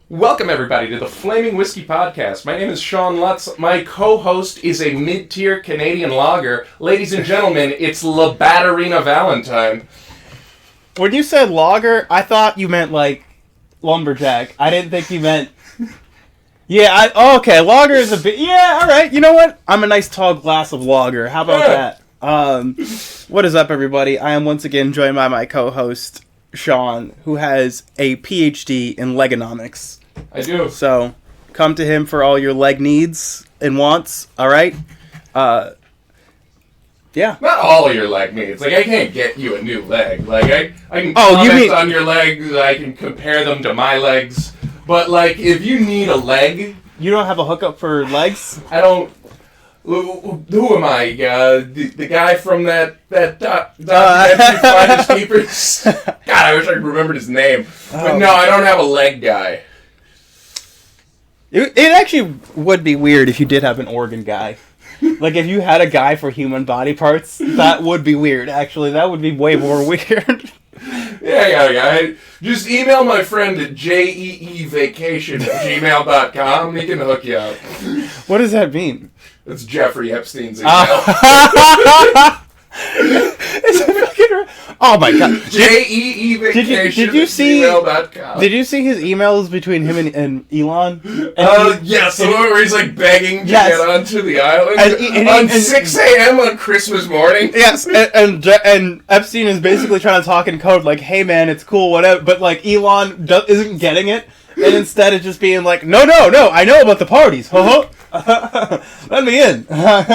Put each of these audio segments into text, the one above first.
Welcome, everybody, to the Flaming Whiskey Podcast. My name is Sean Lutz. My co-host is a mid-tier Canadian lager. Ladies and gentlemen, it's La Batterina Valentine. When you said lager, I thought you meant, like, lumberjack. I didn't think you meant... Yeah, okay, lager is a bit... Yeah, alright, you know what? I'm a nice tall glass of lager. How about that? What is up, everybody? I am once again joined by my co-host, Sean, who has a PhD in legonomics. I do. So, come to him for all your leg needs and wants, alright? Yeah. Not all of your leg needs. Like, I can't get you a new leg. Like, I can comment on your legs, I can compare them to my legs. But, like, if you need a leg... You don't have a hookup for legs? I don't... Who am I? The guy from that documentary, Finders Keepers? God, I wish I remembered his name. But no, I don't have a leg guy. It actually would be weird if you did have an organ guy. Like, if you had a guy for human body parts, that would be weird, actually. That would be way more weird. Yeah. Just email my friend at jeevacation@gmail.com. He can hook you up. What does that mean? It's Jeffrey Epstein's email. Oh my god. jeevacation@gmail.com. Did you see his emails between him and Elon? Yes, the one where he's like begging to get onto the island on 6 a.m. on Christmas morning. Yes, and Epstein is basically trying to talk in code like, hey man, it's cool, whatever, but like Elon isn't getting it, and instead of just being like, no, I know about the parties, let me in. What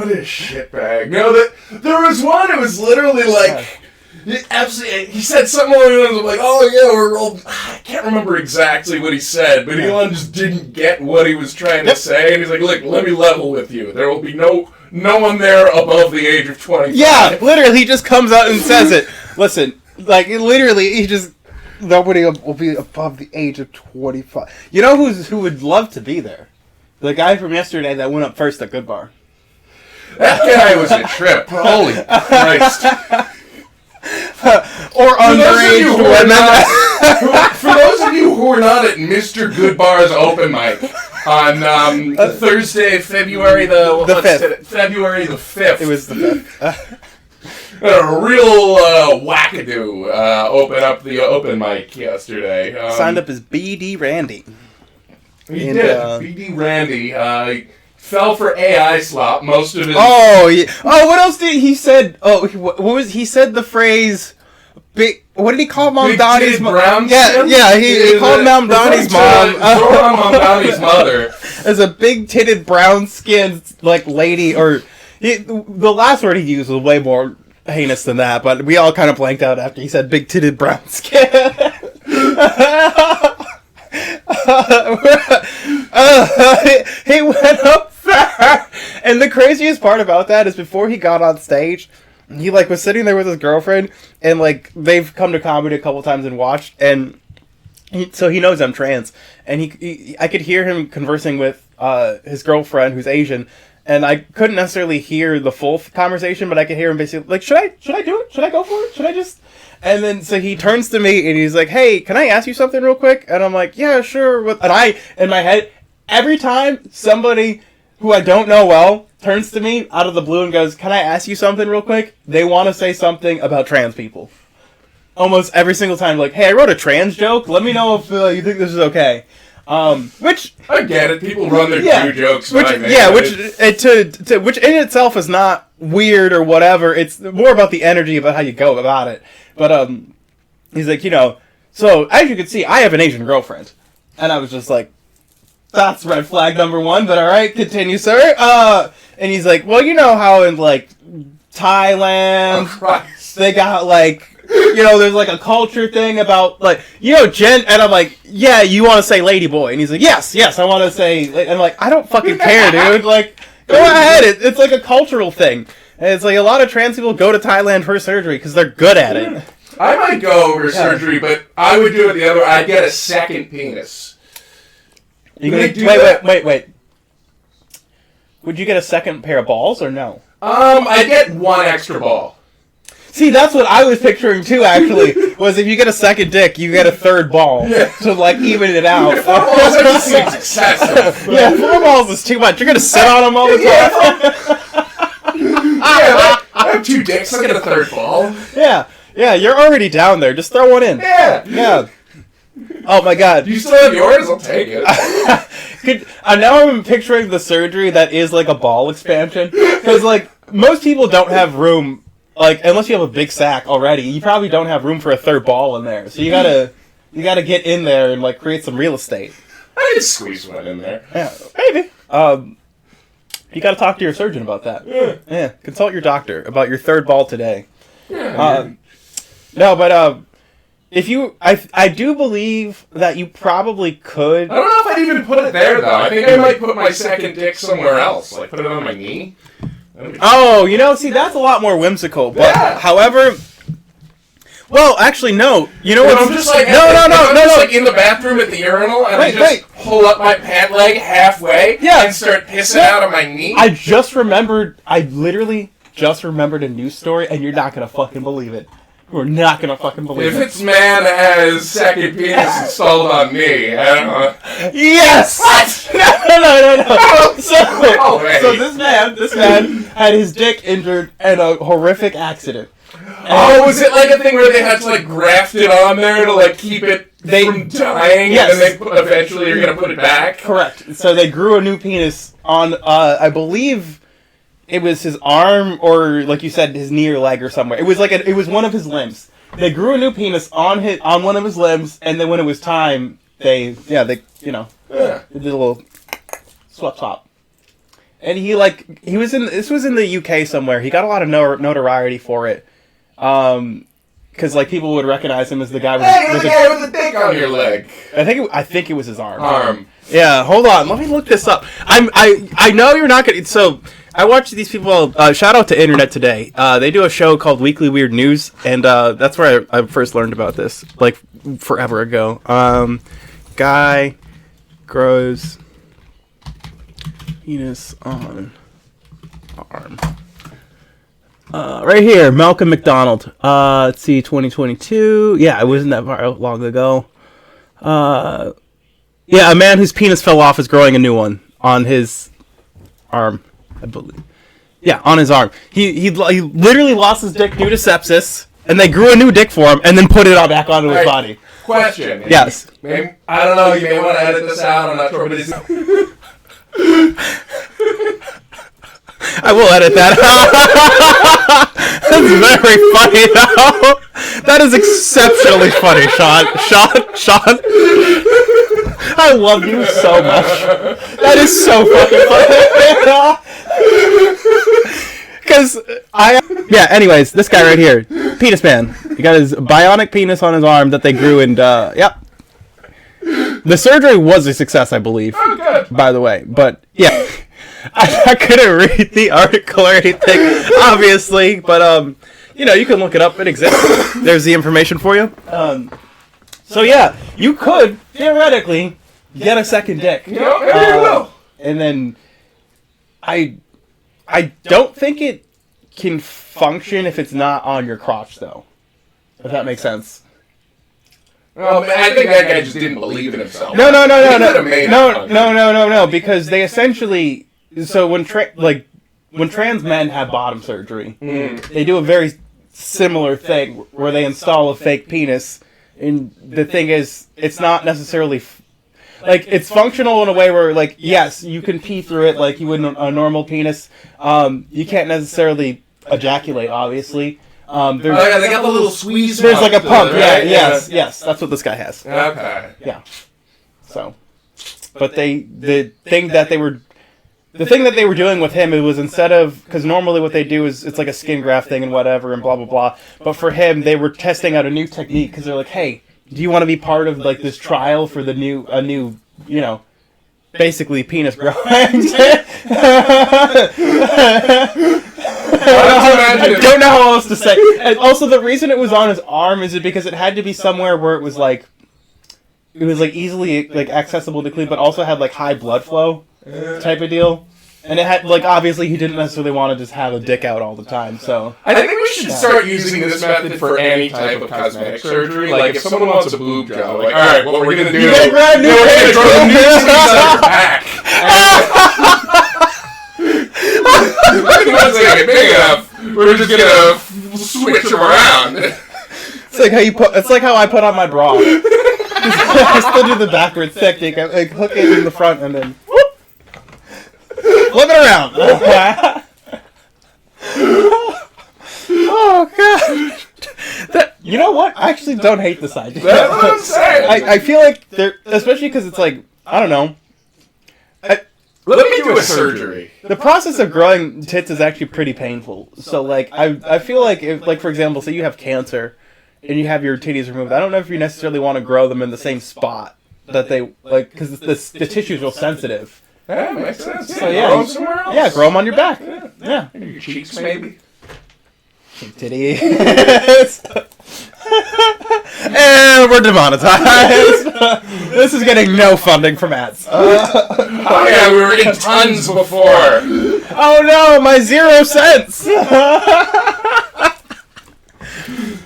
a shitbag. No, there was one, it was literally like, he said something along the lines of like, oh yeah, we're all, I can't remember exactly what he said, but Elon just didn't get what he was trying to say, and he's like, look, let me level with you. There will be no one there above the age of 25. Yeah, literally, he just comes out and says it. Listen, like, literally, he just... Nobody will be above the age of 25. You know who would love to be there? The guy from yesterday that went up first at Good Bar. That guy was a trip. Holy Christ. Or underage women. For those of you who are not at Mr. Goodbar's open mic on Thursday, February the 5th. February the 5th. It was the 5th. A real wackadoo open up the open mic yesterday. Signed up as BD Randy. He did. BD Randy. Fell for AI slop. Most of his... Oh, yeah. Oh, what else did he said? Oh, what was he said the phrase... Big... What did he call Mom Donnie's mom? Yeah, he called Mom Donnie's mom. Mom Donnie's mother. As a big-titted, brown-skinned, like, lady, or... the last word he used was way more heinous than that, but we all kind of blanked out after he said big-titted brown skin. He went up there, and the craziest part about that is before he got on stage, he like was sitting there with his girlfriend, and like they've come to comedy a couple times and watched, and so he knows I'm trans, and I could hear him conversing with his girlfriend who's Asian. And I couldn't necessarily hear the full conversation, but I could hear him basically like, should I do it? Should I go for it? Should I just... And then, so he turns to me and he's like, hey, can I ask you something real quick? And I'm like, yeah, sure. And I, in my head, every time somebody who I don't know well turns to me out of the blue and goes, can I ask you something real quick? They want to say something about trans people. Almost every single time, like, hey, I wrote a trans joke. Let me know if you think this is okay. Which I get it. People run their Jew jokes. Which in itself is not weird or whatever. It's more about the energy about how you go about it. But he's like, so as you can see, I have an Asian girlfriend, and I was just like, that's red flag number one. But all right, continue, sir. And he's like, well, you know how in like Thailand they got like. There's like a culture thing about like, Jen, and I'm like, yeah, you want to say lady boy, and he's like, yes, I want to say, and I'm like, I don't fucking care, dude, like, go ahead, it's like a cultural thing, and it's like a lot of trans people go to Thailand for surgery because they're good at it. I might go for surgery, but I would do it the other way. I'd get a second penis. Wait. Would you get a second pair of balls or no? I'd get one extra ball. See, that's what I was picturing too. Actually, was if you get a second dick, you get a third ball to like even it out. Four balls just seems excessive. Yeah, 4 balls is too much. You're gonna sit on them all the time. I have 2 dicks. I get a third ball. Yeah, you're already down there. Just throw one in. Yeah. Oh my god. Do you still have yours? I'll take it. Now I'm picturing the surgery that is like a ball expansion. Because, like, most people don't have room, like, unless you have a big sack already, you probably don't have room for a third ball in there. So you gotta get in there and, like, create some real estate. I could squeeze one in there. Yeah, maybe. You gotta talk to your surgeon about that. Yeah. Consult your doctor about your third ball today. No, but, if you, I do believe that you probably could. I don't know if I'd even put it there, though. I think I might put my second dick somewhere else. Like, put it on my knee. Oh, see, that's a lot more whimsical. But, however, well, actually, no. You know what? I'm just like, like in the bathroom at the urinal, and I just pull up my pant leg halfway and start pissing out of my knee. I literally just remembered a news story, and you're not going to fucking believe it. We're not gonna fucking believe it. If it's man has second penis installed on me, I don't know. Yes! What? No. So this man had his dick injured in a horrific accident. Was it like a thing where they had to like graft it on there to like keep it from dying, and then eventually you're gonna put it back? Correct. So they grew a new penis on, I believe. It was his arm, or like you said, his knee or leg or somewhere. It was like it was one of his limbs. They grew a new penis on one of his limbs, and then when it was time, they did a little swap. And this was in the UK somewhere. He got a lot of notoriety for it, because like people would recognize him as the guy with the guy with the dick on your leg. I think it was his arm. Yeah, hold on. Let me look this up. I know you're not gonna. So I watch these people. Shout out to Internet Today. They do a show called Weekly Weird News, and that's where I first learned about this, like forever ago. Guy grows penis on arm. Right here, Malcolm McDonald. Let's see, 2022. Yeah, it wasn't that long ago. Yeah, a man whose penis fell off is growing a new one on his arm, I believe. Yeah, on his arm. He literally lost his dick due to sepsis, and they grew a new dick for him, and then put it back onto his body. Question. Yes. Maybe, I don't know, you may want to edit this out, I'm not sure, but it's... I will edit that. That's very funny, though. That is exceptionally funny, Sean. I love you so much. That is so fucking funny. Because anyways, this guy right here, Penis Man. He got his bionic penis on his arm that they grew, and, yep. The surgery was a success, I believe. Oh, good. By the way, but, yeah. I couldn't read the article or anything, obviously, but, you can look it up. It exists. There's the information for you. So, yeah, you could, theoretically, get a second dick. Maybe you will. And then, I don't think it can function if it's not on your crotch, though. If that makes sense. Well, I think that guy just didn't believe in himself. No, because they essentially... So when trans men have bottom surgery, they do a very similar thing where they install a fake penis, and the thing is, it's not necessarily it's functional in a way where yes, you can pee through it like you would a normal penis. You can't necessarily ejaculate, obviously. They got the little squeeze. There's like a pump. Right? Yes, that's what this guy has. Okay. Yeah. So, but the thing that they were doing with him, it was instead of, because normally what they do is it's like a skin graft thing and whatever and blah blah blah. But for him, they were testing out a new technique because they're like, hey, do you want to be part of this trial for a new basically penis growing? I don't know how else to say. And also, the reason it was on his arm is because it had to be somewhere where it was easily accessible to clean, but also had high blood flow type of deal. And it had, like, obviously he didn't necessarily want to just have a dick out all the time, so... I think we should start using this method for any type of cosmetic surgery. Like, if someone wants a boob job, like, alright, what we're gonna do... You gotta grab new we're gonna grow new titties on your back. Once they get big enough, we're just gonna switch them around. It's like how I put on my bra. I still do the backwards technique. I like, hook it in the front and then... whoop! Flip it around. Oh god! You know what? I actually don't hate this idea. That's what I'm saying. I feel like they're, especially because it's like, I don't know. Let me do a surgery. The process of growing tits is actually pretty painful. So like, I feel like if, like, for example, say you have cancer and you have your titties removed, I don't know if you necessarily want to grow them in the same spot that they like, because the tissue is real sensitive. Yeah, makes sense. So yeah, grow them somewhere else. Yeah, grow them on your back. Yeah. Your cheeks, maybe. Titties. And we're demonetized. This is getting no funding from ads. Oh yeah, we were in tons before. Oh no, my 0 cents.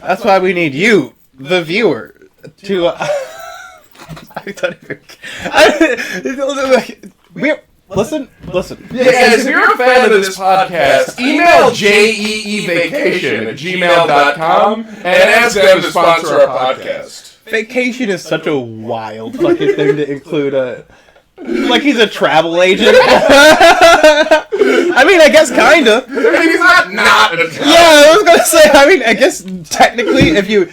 That's why we need you, the viewer, to... I don't even... Listen. Yeah, guys, if you're a fan of this podcast, email jeevacation@gmail.com and ask them to sponsor our podcast. Vacation is such a wild fucking thing to include like he's a travel agent. I mean, I guess kinda. I mean, he's not a travel. Yeah, I was gonna say, I mean, I guess technically, if you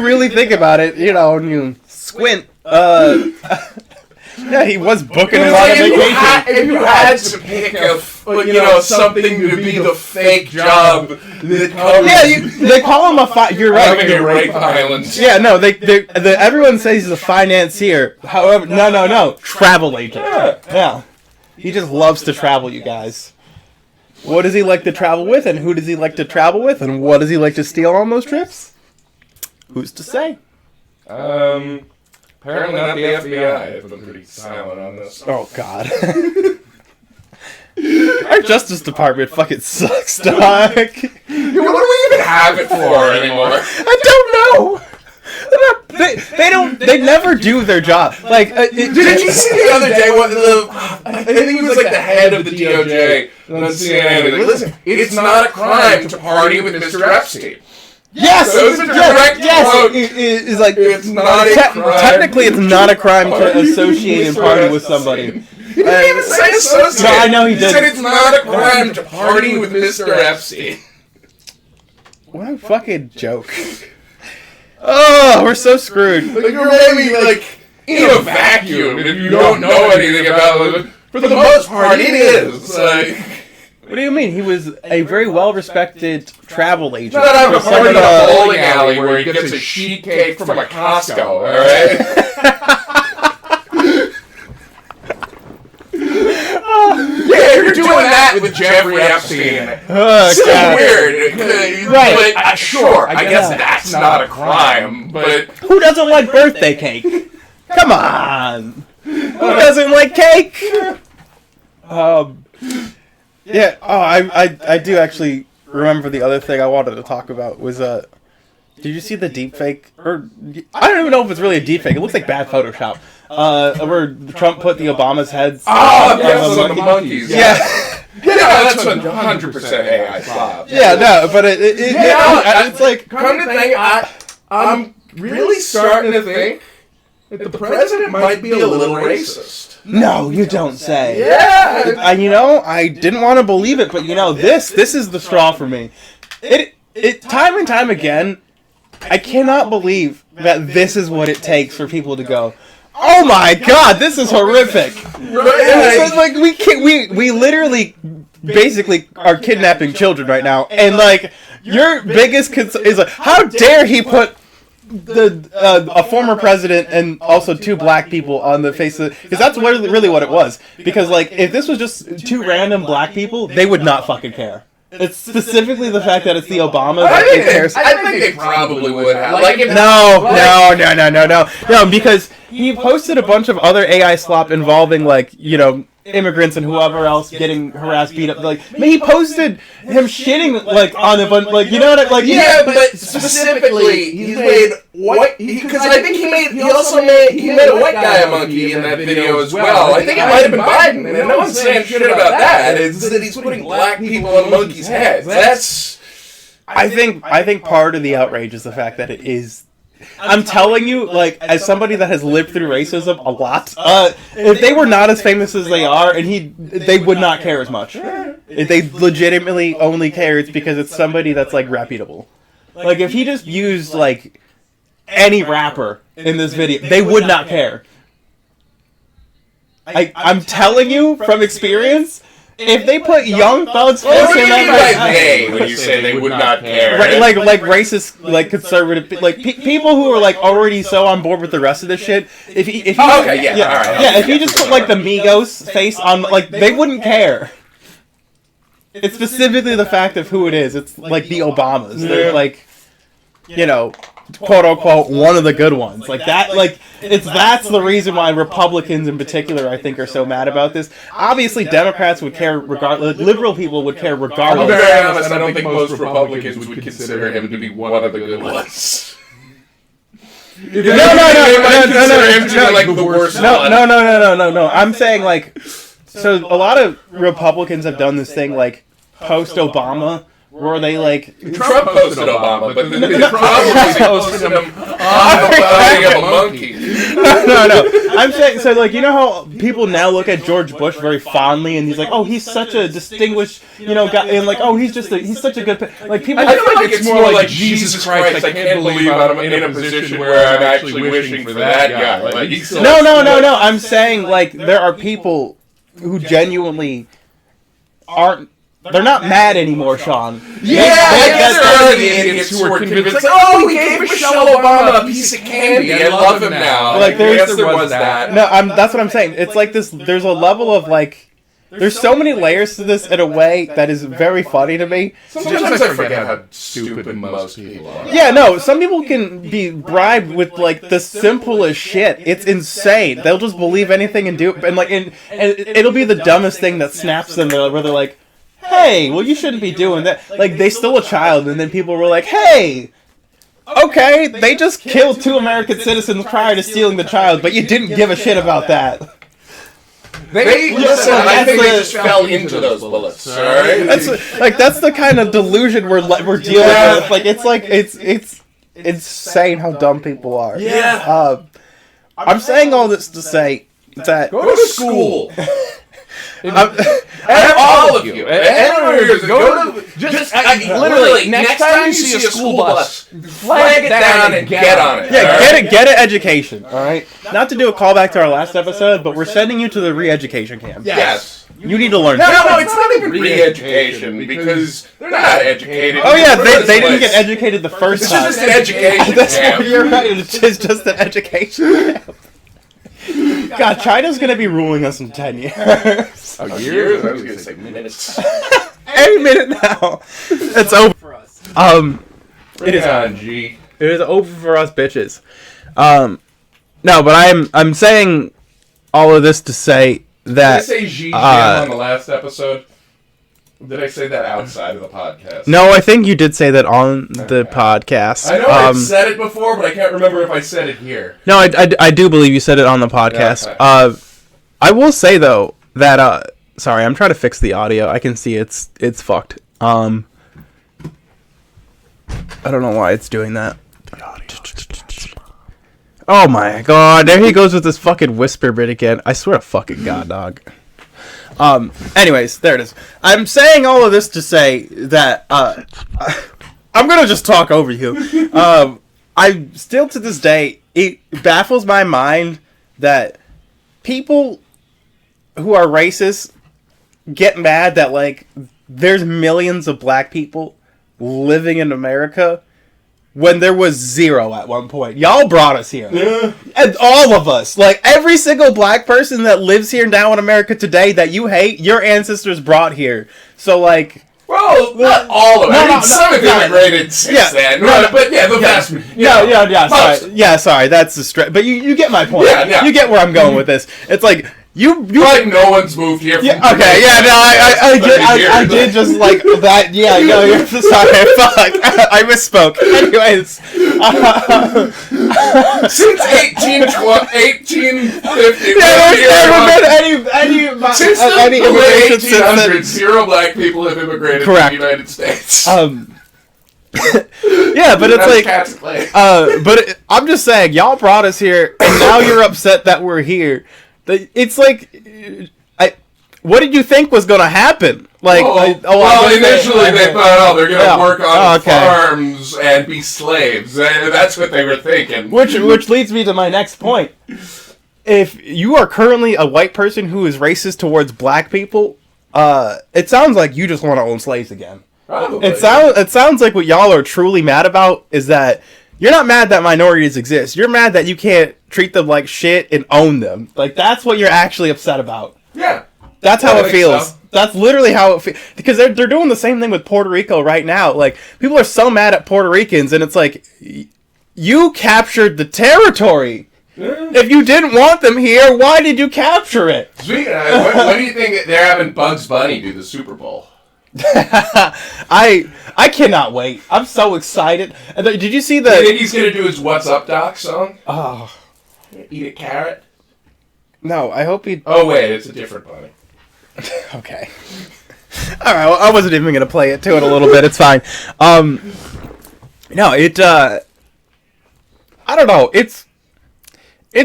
really think about it, you know, and you squint, yeah, he was booking a lot of vacation. If you had to pick something to be the fake job that comes... Yeah, they call him you're right. Having a rape island. Yeah, no, everyone says he's a financier. However, no, travel agent. Yeah. He just loves to travel, you guys. What does he like to travel with, and who does he like to travel with, and what does he like to steal on those trips? Who's to say? Apparently not the FBI. I've been pretty silent on this. Oh, God. Our Justice Department fucking sucks, dog. What do we even have it for anymore? I don't know. They never do their job. Like, did you see the other day what I think he was like the head of the DOJ on CNN. Like, listen, it's not a crime to party with Mr. Epstein. Yes! So it's a direct quote. It's like, it's not a crime. Technically, it's not a crime to associate and party with somebody. He didn't even say associate. No, I know he did. He said it's not a crime to party with Mr. Epstein. What a fucking joke. Oh, we're so screwed. Like, you're maybe, like, in a vacuum if you don't know anything about it. For the most part, it is. Like... What do you mean? He was a very well-respected travel agent. Not having a party in a bowling alley where he gets a sheet cake from a Costco, alright? Yeah, you're doing that with Jeffrey Epstein. It's so weird. Right. But, sure, I guess that's not a crime, but... Who doesn't like birthday cake? Come on! Who doesn't like cake? Yeah, I do actually remember the other thing I wanted to talk about was, did you see the deepfake? Or, I don't even know if it's really a deepfake. It looks like bad Photoshop. Where Trump put the Obama's heads on the monkeys. Yeah. Yeah, that's 100% AI flop. Yeah, no, but it's like... Come to think, I'm really starting to think that the president might be a little racist. No, you don't say. Yeah. I didn't want to believe it, but this is the straw for me. It time and time again, I cannot believe that this is what it takes for people to go, oh my God, this is horrific. Right. Like we literally basically are kidnapping children right now, and like your biggest concern is like, how dare he put a former president and also 2 black people on the face of because that's really what it was. Because like if this was just 2 random black people, they would not fucking care. It's specifically the fact that it's the Obamas that they care. I think they probably would have. No, because he posted a bunch of other AI slop involving like immigrants and whoever else getting harassed, beat up. Like, I mean, he posted him shitting like on a bunch, like, you know what? Like, yeah, but specifically, he's made white because I think he also made a white guy a monkey in that video as well. I think it might have been Biden, and no one's saying shit about that. It's that he's putting black people on monkeys' heads. That's. I think part of the outrage is the fact that it is. I'm telling you, like, as somebody that has lived through racism a lot, if they were not as famous as they are, and they would not care as much. If they legitimately only care, it's because it's somebody that's, like, reputable. Like, if he just used, like, any rapper in this video, they would not care. I'm telling you from experience, if they put Young Thug's face in that, when you say they would not care, like racist, like conservative, like people who are like already so on board with the rest of this shit. If he if you just put like the Migos face on, like, they wouldn't care. It's specifically the fact of who it is. It's like the Obamas. They're like, you know, quote unquote, one of the good ones. Like that, like that's the reason why Republicans in particular, I think, are so mad about this. Obviously, Democrats would care regardless. Liberal people would care regardless. I'm very honest. I don't think most Republicans would consider him to be one of the good ones. No. I'm saying, like, so a lot of Republicans have done this thing, like, post-Obama, where they, like... Trump posted Obama, but the problem is he posted him on the body of a monkey. No. I'm saying, so, like, you know how people now look at George Bush very fondly, and he's like, oh, he's such a distinguished, you know, guy, and, like, oh, he's such a good... Like, people... I feel like it's more like, Jesus Christ, I can't believe I'm in a position where I'm actually wishing for that guy. Like, No. I'm saying, like, there are people who genuinely aren't... They're not mad anymore, Sean. Yeah, I guess there are the idiots who are convinced, like, oh, we gave Michelle Obama a piece of candy. I love him now. Like, there was that. No, that's what I'm saying. It's like this, there's a level of, like, there's so many layers to this in a way that is very funny to me. Sometimes I forget how stupid most people are. Yeah, no, some people can be bribed with, like, the simplest shit. It's insane. They'll just believe anything and do it, and, like, and it'll be the dumbest thing that snaps them, where they're like, hey, well, you shouldn't be doing that. Like, they stole a child, and then people were like, hey, okay, they just killed 2 American citizens prior to stealing the child, but you didn't give a shit about that. I think they just fell into those bullets, alright? That's the kind of delusion we're dealing with. Like, it's insane how dumb people are. Yeah. I'm saying all this to say that... Go to school. And all of you. Literally, next time you see a school bus, flag it down and get on it. Yeah, get an education, alright? Not to do a callback to our last episode, but we're sending you to the re-education camp. Yes. You need to learn. No, it's not even re-education, because they're not educated. Oh yeah, they didn't get educated the first time. It's just an education camp. You're right, it's just an education camp. God, China's gonna be ruling us in 10 years. Oh, years? I was gonna say minutes. Any minute now. It's over for us. It is over for us, bitches. No, but I'm saying all of this to say that... Did I say Xi Jinping on the last episode? Did I say that outside of the podcast? No, I think you did say that on the podcast. I know I've said it before, but I can't remember if I said it here. No, I do believe you said it on the podcast. Okay. I will say, though, that... sorry, I'm trying to fix the audio. I can see it's fucked. I don't know why it's doing that. Oh my god, there he goes with this fucking whisper bit again. I swear to fucking god, dog. Anyways, there it is. I'm saying all of this to say that, I'm gonna just talk over you. I still to this day, it baffles my mind that people who are racist get mad that, like, there's millions of black people living in America when there was 0 at one point. Y'all brought us here. Yeah. And all of us. Like, every single black person that lives here now in America today that you hate, your ancestors brought here. So, like... Well, not all of them. Some have immigrated since then. But yeah, the vast... Sorry. Yeah, sorry. That's the stretch. But you get my point. Yeah. You get where I'm going with this. It's like... You like no one's moved here. From okay, yeah, no, I did just like that. Yeah, no, you're sorry. Fuck, I misspoke. Anyways, since 1850, there's never been any since the late 1800s, 0 black people have immigrated to the United States. Yeah, but it's like, I'm just saying, y'all brought us here, and now you're upset that we're here. It's like, what did you think was going to happen? Like, initially they thought, they're going to work on farms and be slaves. That's what they were thinking. Which leads me to my next point. If you are currently a white person who is racist towards black people, it sounds like you just want to own slaves again. Probably. It sounds like what y'all are truly mad about is that you're not mad that minorities exist. You're mad that you can't treat them like shit and own them. Like, that's what you're actually upset about. Yeah. That's how it feels. So. That's literally how it feels. Because they're doing the same thing with Puerto Rico right now. Like, people are so mad at Puerto Ricans, and it's like, you captured the territory. Yeah. If you didn't want them here, why did you capture it? Speaking of, what do you think they're having Bugs Bunny do the Super Bowl? I cannot wait. I'm so excited. Did you see the... You think he's going to do his What's Up Doc song? Oh. Eat a carrot? No, I hope he... Oh, wait, it's a different bunny. Okay. Alright, well, I wasn't even going to play it to it a little bit. It's fine. No, I don't know. It's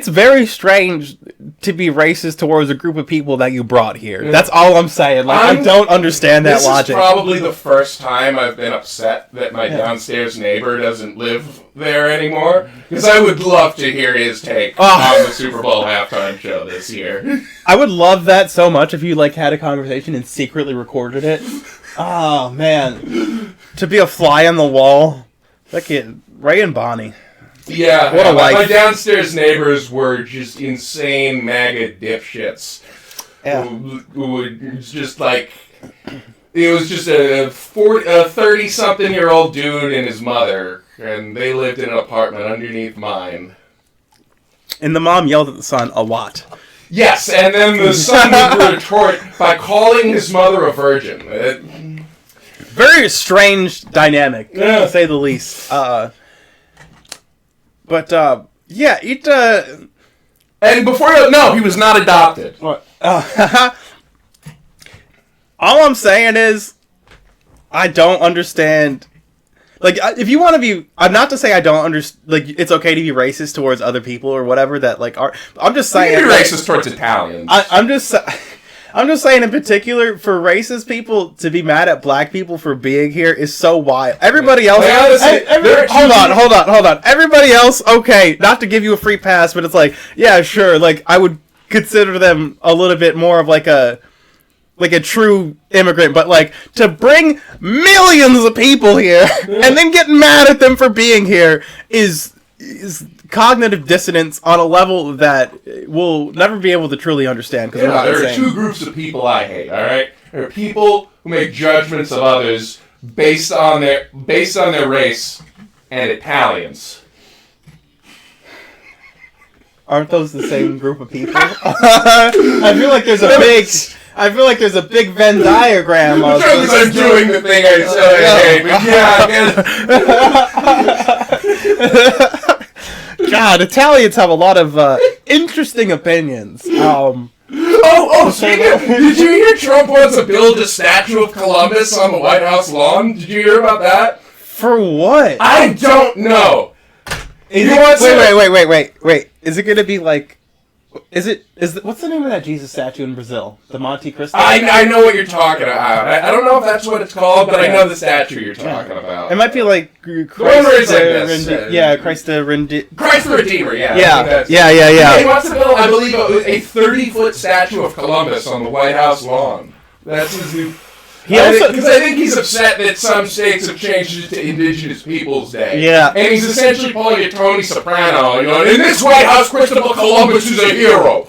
very strange to be racist towards a group of people that you brought here. Yeah. That's all I'm saying. Like, I don't understand that logic. This is probably the first time I've been upset that my downstairs neighbor doesn't live there anymore. Because I would love to hear his take on the Super Bowl halftime show this year. I would love that so much if you, like, had a conversation and secretly recorded it. Oh, man. To be a fly on the wall. Like Ray and Bonnie. Yeah, what a life. My downstairs neighbors were just insane MAGA dipshits. Yeah. Who would just like... It was just a 30-something-year-old dude and his mother, and they lived in an apartment underneath mine. And the mom yelled at the son a lot. Yes, and then the son would retort by calling his mother a virgin. Very strange dynamic, to say the least. But, yeah, it, And before he was not adopted. What? All I'm saying is, I don't understand. Like, if you want to be, I'm not to say I don't understand, like, it's okay to be racist towards other people or whatever that, like, are, I'm just saying. You can be racist towards Italians. I'm just saying, in particular, for racist people to be mad at black people for being here is so wild. Everybody else... Hold on. Everybody else, okay, not to give you a free pass, but it's like, yeah, sure, like, I would consider them a little bit more of, like a true immigrant, but, like, to bring millions of people here and then get mad at them for being here is cognitive dissonance on a level that we'll never be able to truly understand. Because there are two groups of people I hate. All right, there are people who make judgments of others based on their race, and Italians. Aren't those the same group of people? I feel like there's a big Venn diagram. I'm doing the thing I said I hate, but yeah. God, Italians have a lot of interesting opinions. Did you hear Trump wants to build a statue of Columbus on the White House lawn? Did you hear about that? For what? I don't know. Wait. Is it going to be like... what's the name of that Jesus statue in Brazil? The Monte Cristo? I know what you're talking about. I don't know if that's what it's called, but I know the statue you're talking about. It might be like Christ the Redeemer, yeah. Yeah. He wants to build, I believe, a 30-foot statue of Columbus on the White House lawn. That's his new... Because I think he's upset that some states have changed it to Indigenous Peoples Day. Yeah. And he's essentially pulling a Tony Soprano, in this White House, Christopher Columbus is a hero.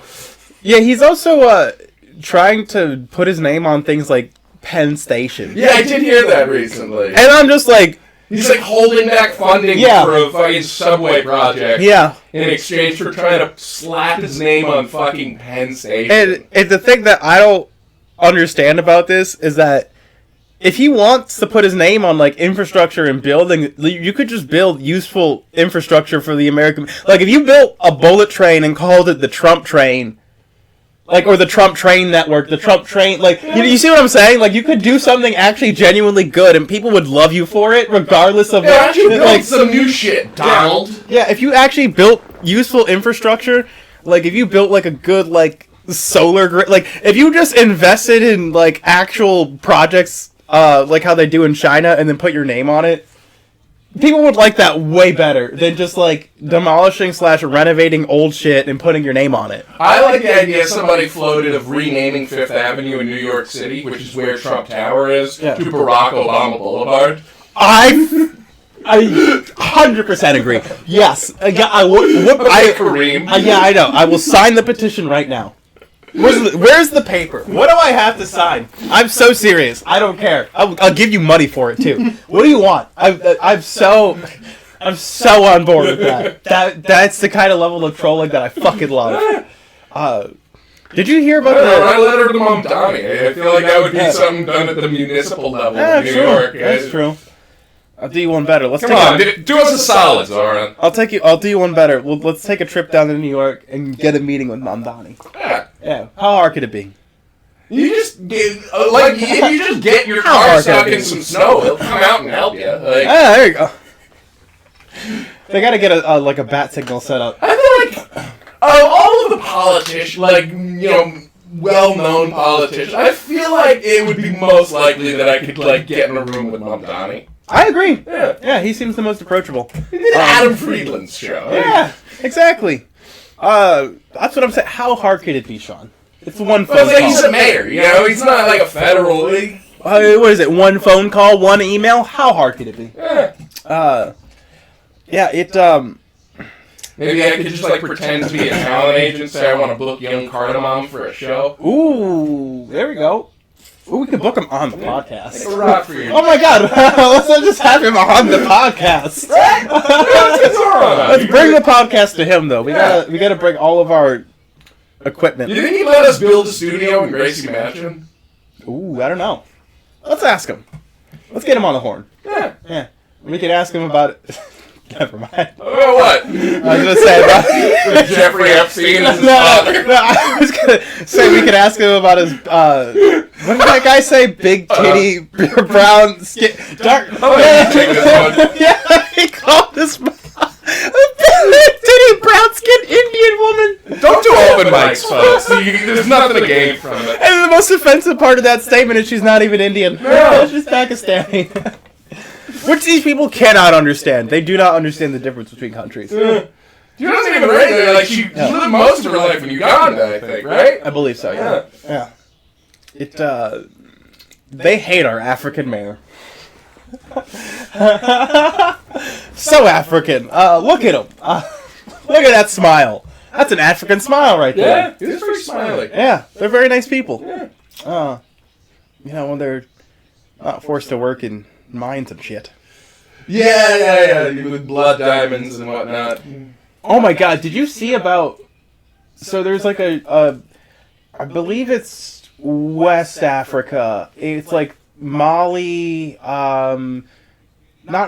Yeah, he's also trying to put his name on things like Penn Station. Yeah, I did hear that recently. And I'm just like, He's like holding back funding for a fucking subway project. Yeah. In exchange for trying to slap his name on fucking Penn Station. And the thing that I don't understand about this is that if he wants to put his name on like infrastructure and building, you could just build useful infrastructure for the American. Like if you built a bullet train and called it the Trump train, like, or the Trump train network, the Trump train, like, you see what I'm saying? Like, you could do something actually genuinely good, and people would love you for it, regardless of... Yeah, you build like, some new shit, Donald. Yeah, if you actually built useful infrastructure, like, if you built, like, a good, like, solar grid, like, if you just invested in, like, actual projects, like how they do in China, and then put your name on it, people would like that way better than just, like, demolishing / renovating old shit and putting your name on it. I like the idea somebody floated of renaming Fifth Avenue in New York City, which is where Trump Tower is, to Barack Obama Boulevard. I 100% agree. Yes. Kareem. Yeah, I know. I will sign the petition right now. Where's the paper? What do I have to sign? I'm so serious. I don't care. I'll give you money for it too. What do you want? I'm so on board with that. That's the kind of level of trolling that I fucking love. Did you hear about that? I lettered them on Donnie. I feel like that would be something done at the municipal level in New York. That's true. I'll do you one better. Come on, do us a solid, Zoran. I'll do you one better. Let's take a trip down to New York and get a meeting with Mamdani. Yeah. How hard could it be? You just get if you just get your car stuck in some snow, he'll come out and help you. There you go. They gotta get a bat signal set up. I feel like all of the politicians, well-known politicians, I feel like it would be most likely that I could get in a room with Mamdani. I agree. Yeah, he seems the most approachable. He did Adam Friedland's show. Yeah, exactly. That's what I'm saying. How hard could it be, Sean? It's one phone call. He's a mayor, he's not like a federal league. What is it? One phone call, one email? How hard could it be? Maybe I could just pretend to be a talent agent, say I want to book young Cardamom for a show. Ooh, there we go. Ooh, we could book him on the podcast. Take a rock for you. Oh my god, let's not just have him on the podcast. Let's bring the podcast to him, though. We gotta bring all of our equipment. You think he'd let us build a studio in Gracie Mansion? Ooh, I don't know. Let's ask him. Let's get him on the horn. Yeah. We can ask him about it. Never mind. About what? I was gonna say about Jeffrey Epstein and his father. No, I was gonna say we could ask him about his what did that guy say? Big titty, brown skin, dark. Yeah, he called this big titty, brown skin Indian woman. Don't do open mics, folks. There's nothing to gain from it. And the most offensive part of that statement is she's not even Indian. No, she's Pakistani. Which these people cannot understand. They do not understand the difference between countries. She wasn't even right. She lived most of her life in Uganda, I think, right? I believe so, yeah. They hate our African mayor. So African. Look at him. Look at that smile. That's an African smile right there. Yeah, he's pretty smiley. Yeah, they're very nice people. Yeah. When they're not forced to work in mines and shit. Yeah, with blood diamonds and whatnot. Oh my god, did you see about... So there's like I believe it's West Africa. It's like Mali, not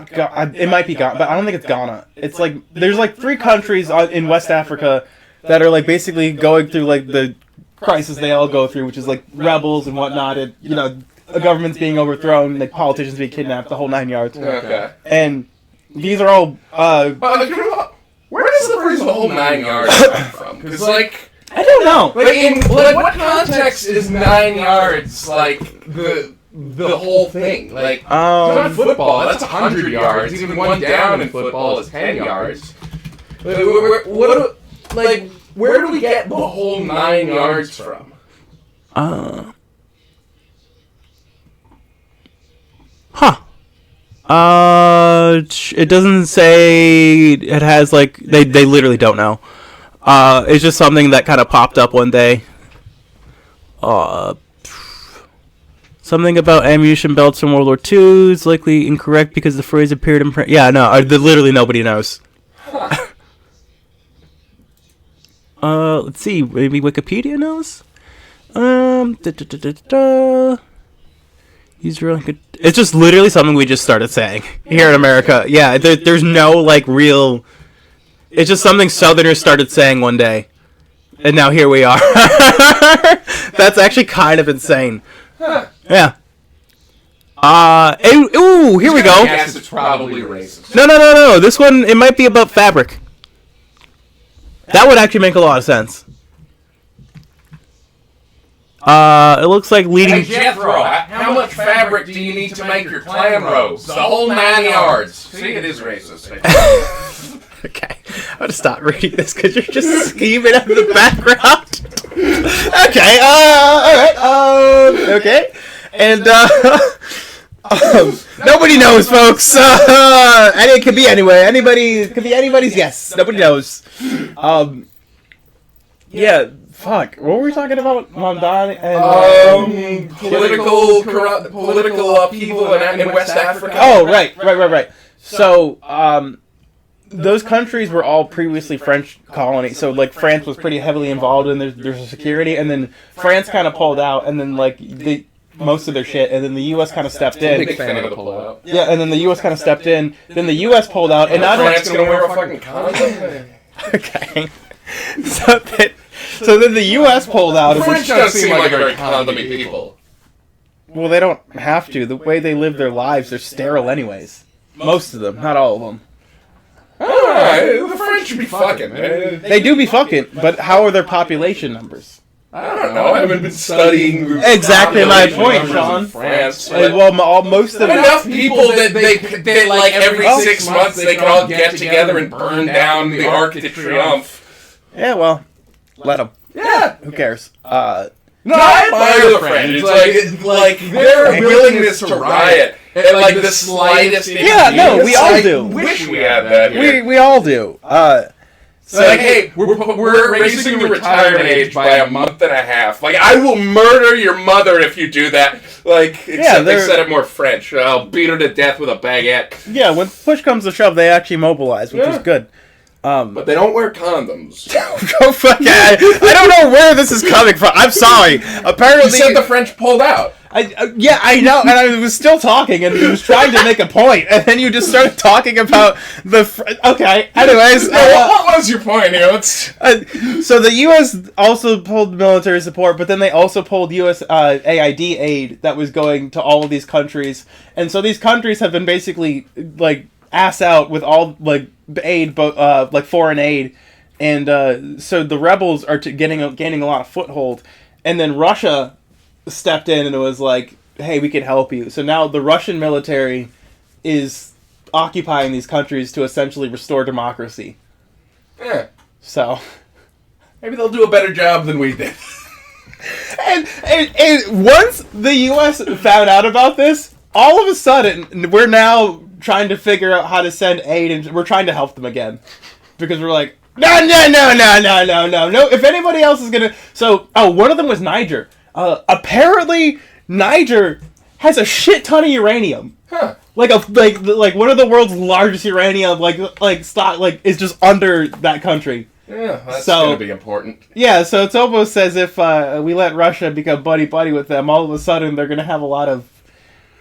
Ghana, it might be Ghana, but I don't think it's Ghana. It's like, there's like 3 countries in West Africa that are like basically going through like the crisis they all go through, which is like rebels and whatnot, and the government's being overthrown, like politicians being kidnapped, the whole 9 yards. Okay. And these are all. Where does the phrase "the whole 9 yards" come from? Because I don't know. In what context is 9 yards the whole thing? Not football. That's 100 yards. Even one down in football is 10 yards. Where do we get the whole 9 yards from? It doesn't say it has they literally don't know. It's just something that kind of popped up one day. Some Something about ammunition belts from World War II is likely incorrect because the phrase appeared in print. Yeah, no, literally nobody knows. Let's see. Maybe Wikipedia knows. It's just literally something we just started saying here in America. Yeah, there's no like real. It's just something Southerners started saying one day, and now here we are. That's actually kind of insane. Yeah. Ooh, here we go. Yes, it's probably racist. No. This one, it might be about fabric. That would actually make a lot of sense. It looks like leading... Hey, Jethro, how much fabric do you need to make your clan robes? The whole 9 yards. See, it is racist. Okay, I'm gonna stop reading this because you're just screaming out of the background. Okay, alright, okay. And, nobody knows, folks. It could be anywhere. It could be anybody's guess. Nobody knows. Yeah, fuck. What were we talking about? Mondan and... political upheaval in West Africa. Oh, right. So, those countries were all previously French colonies. So, like, France was pretty heavily involved in their security. And then France kind of pulled out. And then, like, most of their shit, and then the U.S. kind of stepped in. Big fan of the pullout. Yeah, and then the U.S. kind of stepped in. Then the U.S. pulled out, and now France gonna wear a fucking condom. Okay. So then the U.S. pulled out. The French don't seem like very condomy people. Well, they don't have to. The way they live their lives, they're sterile anyways. Most of them, not all of them. Alright, the French should be fucking. They do be fucking, but how are their population numbers? I don't know. I haven't been studying exactly my point, Sean. France, well, most of enough people that they like every 6 months they can all get together and burn down the Arc de Triomphe. Yeah, well, let them. Yeah, who cares? No, I admire the French. It's like their willingness to riot at like the slightest. Yeah, no, we all do. Wish we had that here. We all do. So like, hey, we're raising the retirement age by a month and a half. Like, I will murder your mother if you do that. Like, except they said it more French. I'll beat her to death with a baguette. Yeah, when push comes to shove, they actually mobilize, which is good. But they don't wear condoms. Go fuck it. I don't know where this is coming from. I'm sorry. Apparently, you said the French pulled out. Yeah, I know, and I was still talking, and was trying to make a point, and then you just started talking about okay, anyways. What was your point here? So the U.S. also pulled military support, but then they also pulled U.S. AID aid that was going to all of these countries, and so these countries have been basically, like, ass out with all, like, aid, like, foreign aid, and so the rebels are gaining a lot of foothold, and then Russia stepped in and it was like, hey, we can help you. So now the Russian military is occupying these countries to essentially restore democracy. Yeah. So maybe they'll do a better job than we did. and once the U.S. found out about this, all of a sudden we're now trying to figure out how to send aid, and we're trying to help them again. Because we're like, no. If anybody else is gonna... So, one of them was Niger. Apparently, Niger has a shit ton of uranium. Huh. Like one of the world's largest uranium, stock, is just under that country. Yeah, that's gonna be important. Yeah, so it's almost as if we let Russia become buddy-buddy with them, all of a sudden they're gonna have a lot of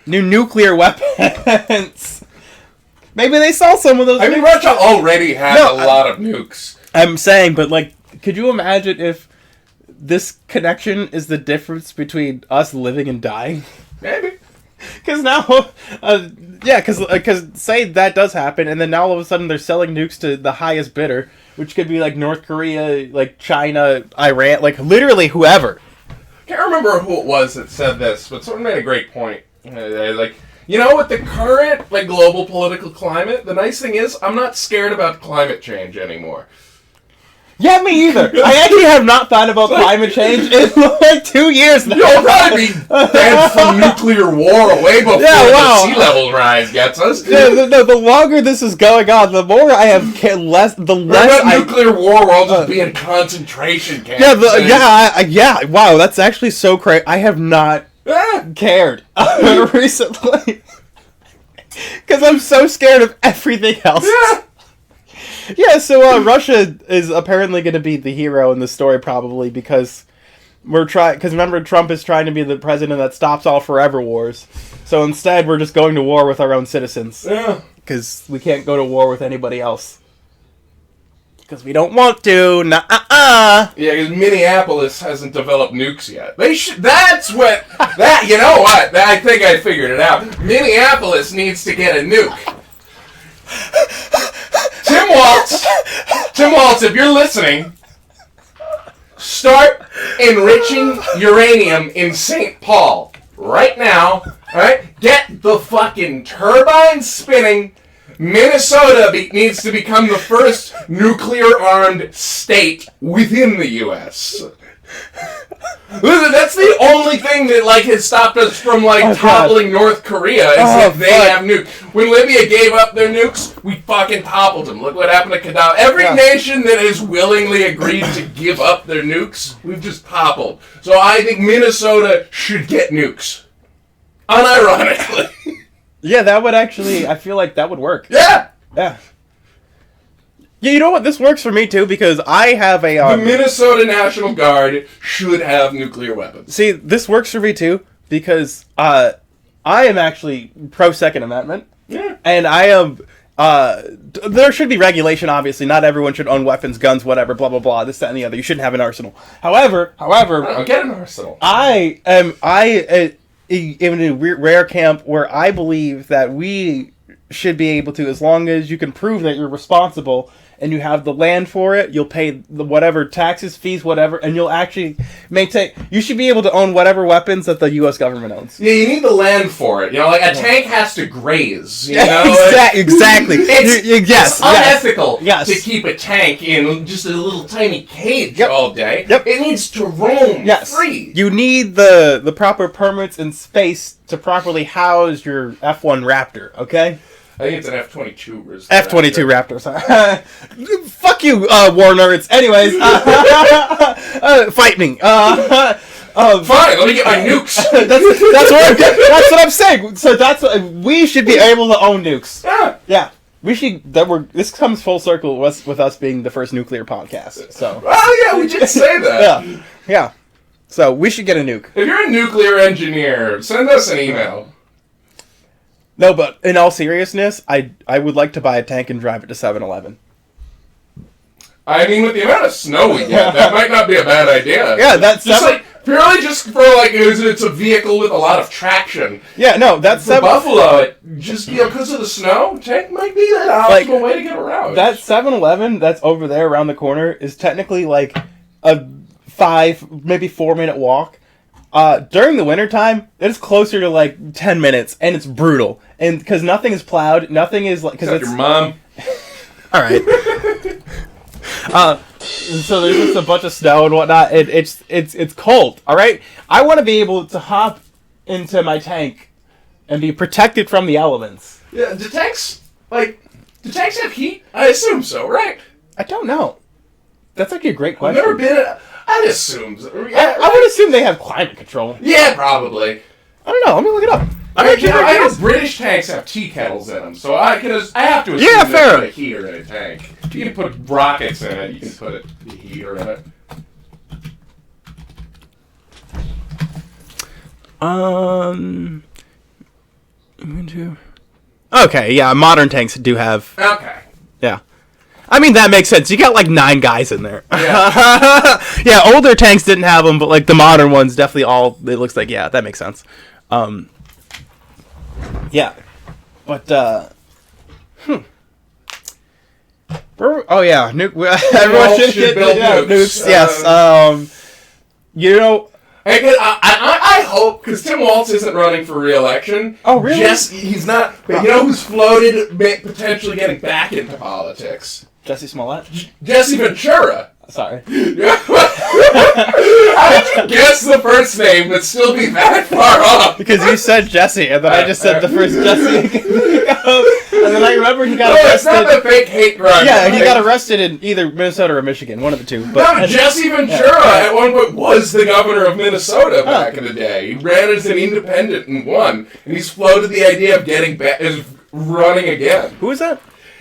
new nuclear weapons. Maybe they saw some of those. I mean, Russia already has a lot of nukes. I'm saying, but, like, could you imagine if this connection is the difference between us living and dying? Maybe. Because now, because say that does happen, and then now all of a sudden they're selling nukes to the highest bidder, which could be, like, North Korea, like, China, Iran, like, literally whoever. Can't remember who it was that said this, but someone made a great point. Like, you know, with the current, like, global political climate, the nice thing is, I'm not scared about climate change anymore. Yeah, me either. I actually have not thought about climate change in like 2 years now. You'll probably be dead from nuclear war way before the sea level rise gets us. Yeah, the longer this is going on, the more I have nuclear war, we'll all just be in concentration camps. Yeah, wow, that's actually so crazy. I have not cared recently. Because I'm so scared of everything else. Yeah, so Russia is apparently going to be the hero in the story, probably, because because remember, Trump is trying to be the president that stops all forever wars. So instead, we're just going to war with our own citizens. Yeah. Because we can't go to war with anybody else. Because we don't want to. Nuh-uh-uh. Yeah, because Minneapolis hasn't developed nukes yet. They should. That's what. You know what? I think I figured it out. Minneapolis needs to get a nuke. Tim Waltz, if you're listening, start enriching uranium in St. Paul right now. All right, get the fucking turbines spinning. Minnesota needs to become the first nuclear-armed state within the U.S. Listen, that's the only thing that has stopped us from toppling North Korea is that they have nukes. When Libya gave up their nukes, we fucking toppled them. Look what happened to Gaddafi. Every nation that has willingly agreed to give up their nukes, we've just toppled. So I think Minnesota should get nukes. Unironically. Yeah, that would actually, I feel like that would work. Yeah! Yeah. Yeah, you know what? This works for me, too, because I have a... the Minnesota National Guard should have nuclear weapons. See, this works for me, too, because I am actually pro-Second Amendment. Yeah. And I am... there should be regulation, obviously. Not everyone should own weapons, guns, whatever, blah, blah, blah, this, that, and the other. You shouldn't have an arsenal. However... Get an arsenal. I am in a rare camp where I believe that we should be able to, as long as you can prove that you're responsible and you have the land for it, you'll pay the whatever taxes, fees, whatever, and you'll actually maintain. You should be able to own whatever weapons that the U.S. government owns. Yeah, you need the land for it. You know, a tank has to graze. You know, exactly. It's unethical to keep a tank in just a little tiny cage all day. Yep. It needs to roam free. You need the proper permits and space to properly house your F1 Raptor. Okay. I think it's an F-22. F-22 Raptor. Sorry. Fuck you, war nerds. Anyways, fight me. Fine, let me get my nukes. That's what I'm saying. So that's what we should be able to own nukes. Yeah. We should. This comes full circle with us being the first nuclear podcast. So. Oh yeah, we did say that. Yeah. So we should get a nuke. If you're a nuclear engineer, send us an email. No, but in all seriousness, I would like to buy a tank and drive it to 7-Eleven. I mean, with the amount of snow we get, that might not be a bad idea. Yeah, that's just purely just for it's a vehicle with a lot of traction. Yeah, no, that's for Buffalo. Just because of the snow, tank might be the optimal way to get around. That 7-Eleven that's over there around the corner is technically a 5, maybe 4-minute walk. During the wintertime, it's closer to 10 minutes, and it's brutal. And because nothing is plowed, nothing is except your mom. All right. So there's just a bunch of snow and whatnot. It's cold. All right. I want to be able to hop into my tank and be protected from the elements. Yeah. Do tanks have heat? I assume so, right? I don't know. That's actually a great question. I've never been. I'd assume. I would assume they have climate control. Yeah, probably. I don't know. Let me look it up. I know British tanks have tea kettles in them, so I have to assume they put a heater in a tank. You can put rockets in it. You can put the heater in it. Okay, yeah, modern tanks do have. Okay. Yeah. I mean, that makes sense. You got 9 guys in there. Yeah. Yeah, older tanks didn't have them, but the modern ones definitely all. It looks like that makes sense. Yeah, but oh yeah, everyone should build nukes. Yes. You know. I hope, because Tim Waltz isn't running for re-election. Oh, really? He's not. But you know who's floated potentially getting back into politics? Jesse Smollett? Jesse Ventura. Sorry. How did you guess the first name but still be that far off? Because you said Jesse, and then I just said the first Jesse. And then I remember he got No, arrested. it's not the fake hate crime. Yeah, he got arrested in either Minnesota or Michigan, one of the two. But, No, Jesse Ventura at one point was the governor of Minnesota back in the day. He ran as an independent and won, and he's floated the idea of running again. Who is that?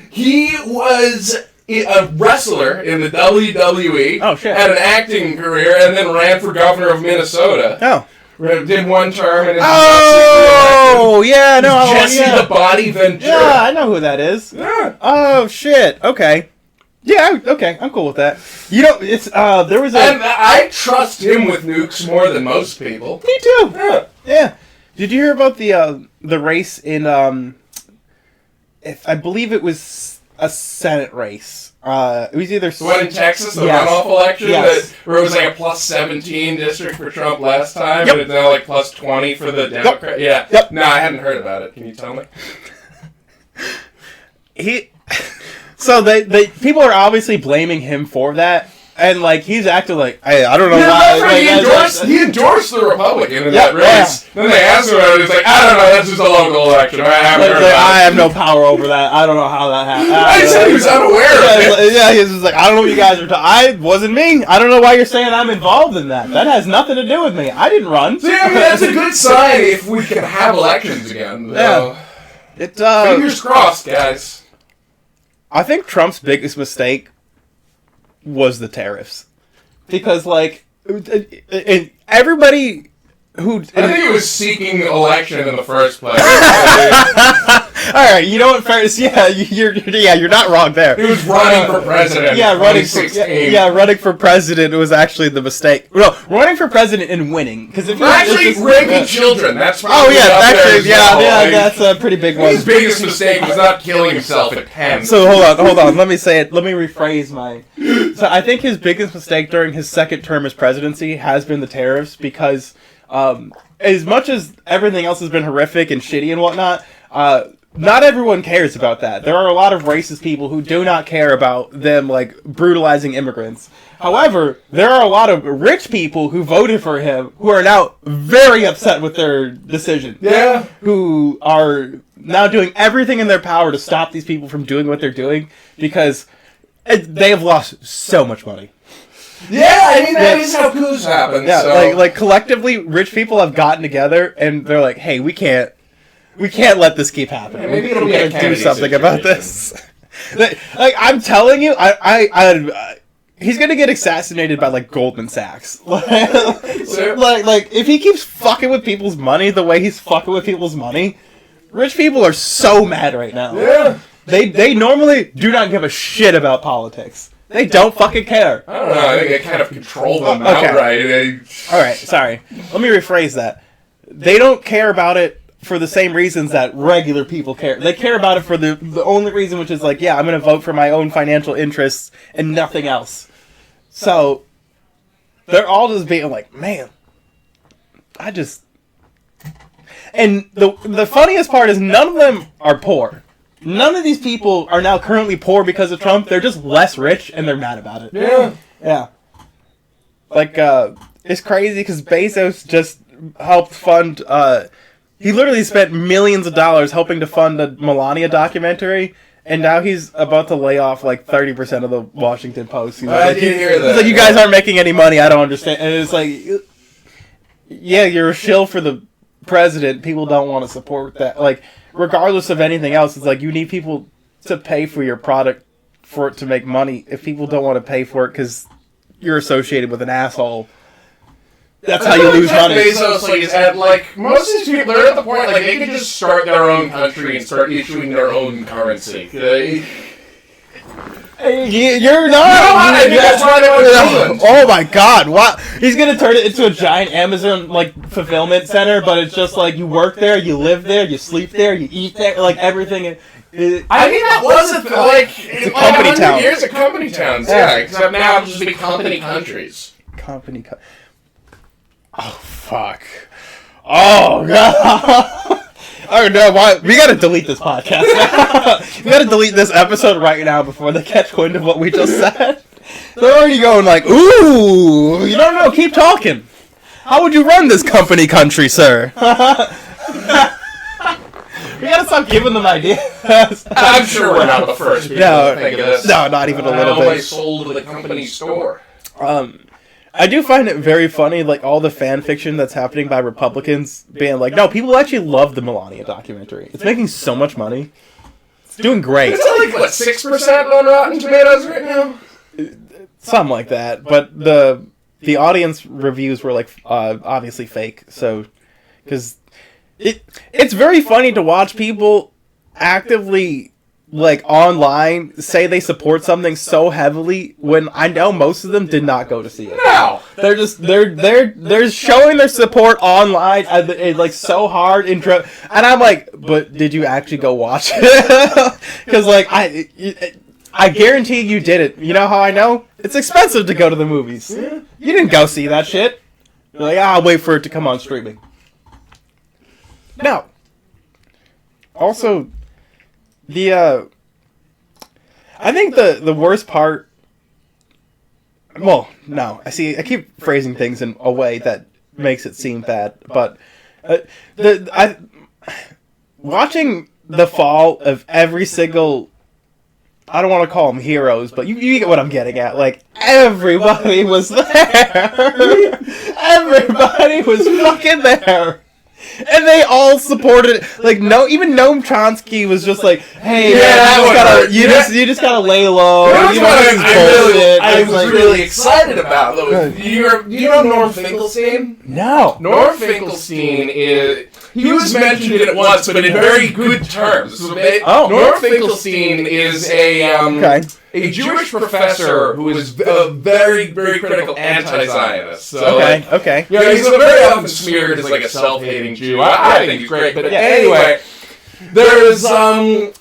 He was a wrestler in the WWE. Oh, shit. Had an acting career, and then ran for governor of Minnesota. Oh. Did one term and yeah, no, Jesse the Body Ventura. Yeah, I know who that is. Yeah. Oh shit. Okay. Yeah. Okay. I'm cool with that. You know, it's there was And I trust him with nukes more than most people. Me too. Yeah. Yeah. Did you hear about the race in I believe it was a Senate race. It was either the one in Texas, the yes. runoff election, Yes. where it was like a plus 17 district for Trump last time, Yep. and it's now like plus 20 for the Democrat. Yeah. Yep. No, I hadn't heard about it. Can you tell me? So they people are obviously blaming him for that, and like he's acting like I don't know why. Right, he endorsed the Republican in that race. Yeah. Then they asked him about it. He's like, I don't know. That's just a local election. I have no power over that. I don't know how that happened. I said he was unaware of it. Yeah, he's just like, I don't know what you guys are talking. I wasn't me. I don't know why you're saying I'm involved in that. That has nothing to do with me. I didn't run. See, I mean, that's a good sign if we can have elections again. Yeah. Fingers crossed, guys. I think Trump's biggest mistake was the tariffs. Because, like, everybody who... I think he was seeking election in the first place. Alright, you know what, fairness, you're not wrong there. He was running for president in 2016. Running for president was actually the mistake. No, running for president and winning. Because if actually raping children, that's probably that's a pretty big one. His biggest mistake was not killing himself at 10. So hold on, let me rephrase my... So I think his biggest mistake during his second term as presidency has been the tariffs, because as much as everything else has been horrific and shitty and whatnot, not everyone cares about that. There are a lot of racist people who do not care about them, like, brutalizing immigrants. However, there are a lot of rich people who voted for him who are now very upset with their decision. Yeah. Who are now doing everything in their power to stop these people from doing what they're doing, because they have lost so much money. Yeah, I mean, that is how coups happen. Yeah, so. like collectively, rich people have gotten together and they're like, hey, we can't let this keep happening. Yeah, maybe it'll be we gotta do something about this. Like, I'm telling you, he's gonna get assassinated by, like, Goldman Sachs. like, if he keeps fucking with people's money the way he's fucking with people's money, rich people are so mad right now. Yeah. They normally do not give a shit about politics. They don't fucking care. I don't know. I think they kind of control them outright. Alright, sorry. Let me rephrase that. They don't care about it for the same reasons that regular people care. They care about it for the only reason, which is like, yeah, I'm going to vote for my own financial interests and nothing else. So, they're all just being like, man, And the funniest part is none of them are poor. None of these people are now currently poor because of Trump. They're just less rich, and they're mad about it. Yeah. Yeah. Like, it's crazy because Bezos just helped fund, he literally spent millions of dollars helping to fund the Melania documentary, and now he's about to lay off, like, 30% of the Washington Post. I did hear that. He's like, you guys aren't making any money, I don't understand. And it's like, yeah, you're a shill for the president. People don't want to support that. Like, regardless of anything else, it's like, you need people to pay for your product for it to make money. If people don't want to pay for it because you're associated with an asshole, that's how you lose money. Bezos, like, has had, like, most of these people are at the point, like, they could just start their own country and start issuing their own currency. You're not. I think that's why they went to Oh my God! Wow, he's gonna turn it into a giant Amazon like fulfillment center, but it's just like you work there, you live there, you sleep there, you eat there, like everything. I mean, that was it's a company town. Years of company towns, yeah. Except now it'll just be company countries. Oh fuck! Oh God! Oh no! Why? We gotta delete this podcast. We gotta delete this episode right now before they catch wind of what we just said. They're already going like, "Ooh, you don't know. Keep talking. How would you run this company country, sir?" We gotta stop giving them ideas. I'm sure we're not the first people to think of this. No, not even a little bit. I sold to the company store. I do find it very funny, like, all the fan fiction that's happening by Republicans being like, no, people actually love the Melania documentary. It's making so much money. It's doing great. It's like, what, 6% on Rotten Tomatoes right now? Something like that. But the audience reviews were, like, obviously fake. So, because it's very funny to watch people actively, like, online say they support something so heavily when I know most of them did not go to see it. No! They're showing their support online like so hard and I'm like, but did you actually go watch it? Because like I guarantee you did it. You know how I know? It's expensive to go to the movies. You didn't go see that shit. You're like, I'll wait for it to come on streaming. No. Also, I think the worst part. Well, no, I keep phrasing things in a way that makes it seem bad, but watching the fall of every single. I don't want to call them heroes, but you get what I'm getting at. Like, everybody was there. Everybody was fucking there. And they all supported it. Like, even Noam Chomsky was just like, "Hey, man, you just gotta lay low." I was really excited about. You know Norm Finkelstein? No. Norm Finkelstein he was mentioned in it once, but in very good terms. Norm Finkelstein is a Jewish professor who is a very, very critical anti-Zionist. So, okay. Yeah, he's very often smeared as like a self-hating Jew. I think he's great, but anyway, there's like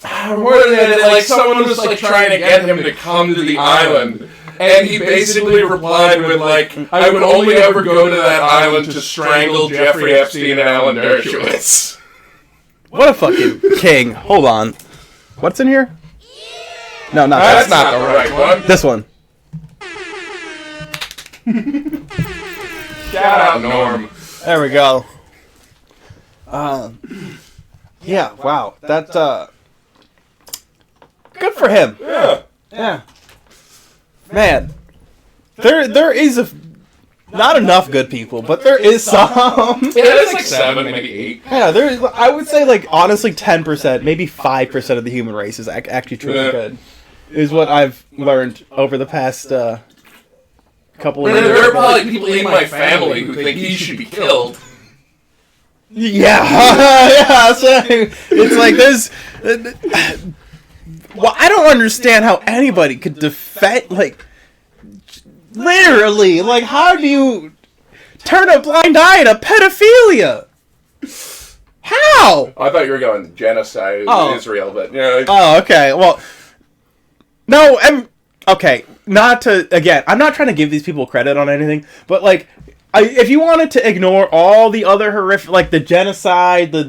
someone was like trying to get him to come to the island. And he basically replied with, like, I would only ever go to that island to strangle Jeffrey Epstein and Alan Dershowitz. What a fucking king. Hold on. What's in here? No, not that. That's not the right one. This one. Shout out, Norm. There we go. Yeah, wow. That, good for him. Yeah. Man, there is not enough good people, but there is some. Yeah, there's like 7, maybe 8. Yeah, I would say like honestly 10%, maybe 5% of the human race is actually truly good. Is what I've learned over the past couple of years. There are probably people in my family who think he should be killed. Yeah, so it's like there's. Well, I don't understand how anybody could defend, like, literally, like, how do you turn a blind eye to pedophilia? How? I thought you were going genocide in Israel, but, yeah. Oh, okay, well, no, okay, I'm not trying to give these people credit on anything, but, like, if you wanted to ignore all the other horrific, like the genocide, the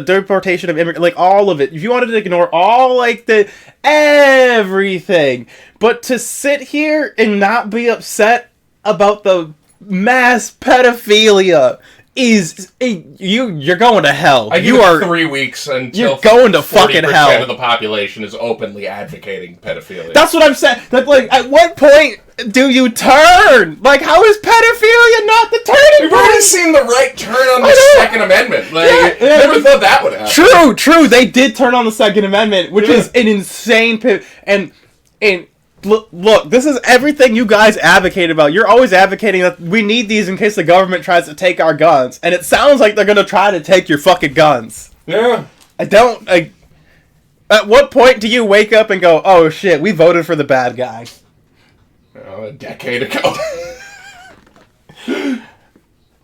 deportation of immigrants, like all of it, if you wanted to ignore all, like, the everything, but to sit here and not be upset about the mass pedophilia you're going to hell. You are 3 weeks until you're going to fucking hell. 40% of the population is openly advocating pedophilia. That's what I'm saying. That, like, at what point do you turn? Like, how is pedophilia not the turning point? We've already seen the right turn on the Second Amendment. Like, never thought that would happen. True. They did turn on the Second Amendment, which is an insane and look, this is everything you guys advocate about. You're always advocating that we need these in case the government tries to take our guns. And it sounds like they're going to try to take your fucking guns. Yeah. At what point do you wake up and go, oh shit, we voted for the bad guy? A decade ago.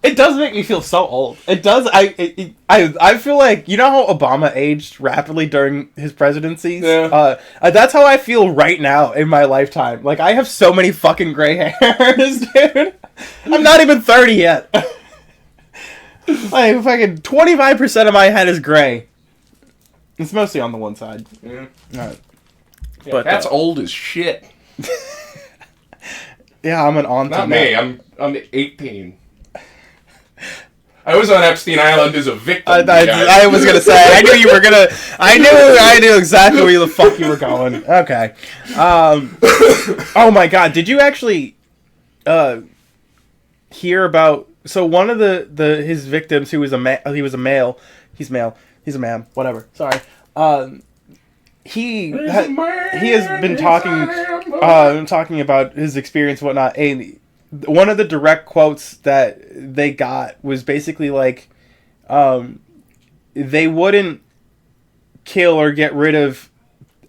It does make me feel so old. It does. I feel like, you know how Obama aged rapidly during his presidencies? Yeah. That's how I feel right now in my lifetime. Like, I have so many fucking gray hairs, dude. I'm not even 30 yet. Like, fucking 25% of my head is gray. It's mostly on the one side. Yeah. But that's old as shit. Yeah, I'm an auntie. Not me. I'm 18. I was on Epstein Island as a victim. I was gonna say. I knew you were gonna. I knew exactly where the fuck you were going. Okay. Oh my god! Did you actually hear about? So one of his victims, who was he was a male. He's male. He's a man. Whatever. Sorry. He has been talking about his experience and whatnot. And one of the direct quotes that they got was basically like, they wouldn't kill or get rid of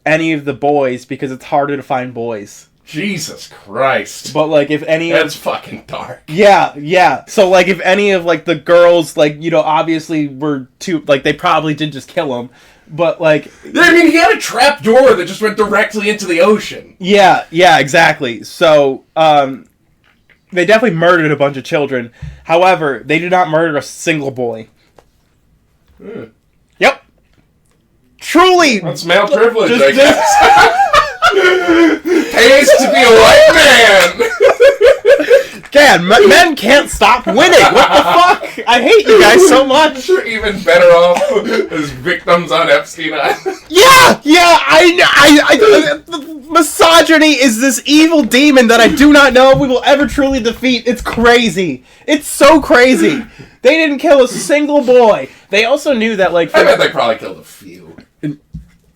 any of the boys because it's harder to find boys. Jesus Christ. But like if any That's fucking dark. Yeah. So like if any of like the girls, like, you know, obviously were too, like, they probably did just kill him. But like, I mean, he had a trap door that just went directly into the ocean. Yeah, exactly. So they definitely murdered a bunch of children. However, they did not murder a single boy. Yep. Truly. That's male privilege, I guess. Pays to be a white man. God, men can't stop winning. What the fuck? I hate you guys so much. You're even better off as victims on Epstein Island. Yeah. I misogyny is this evil demon that I do not know if we will ever truly defeat. It's crazy. It's so crazy. They didn't kill a single boy. They also knew that, like, I bet they probably killed a few.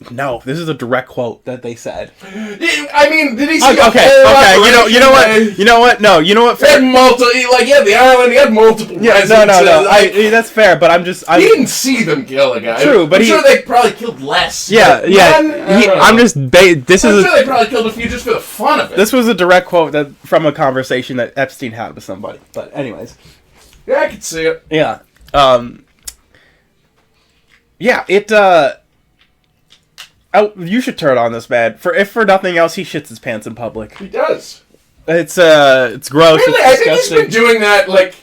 No, this is a direct quote that they said. I mean, did he see okay. You know what? No, you know what? He had the island. He had multiple. Yeah, no. That's fair, but he didn't see them kill a guy. True, but I'm sure they probably killed less. Yeah. I'm sure they probably killed a few just for the fun of it. This was a direct quote from a conversation that Epstein had with somebody. But anyways, yeah, I could see it. Yeah. You should turn on this, man. If for nothing else, he shits his pants in public. He does. It's gross. Really, it's I think he's been doing that, like,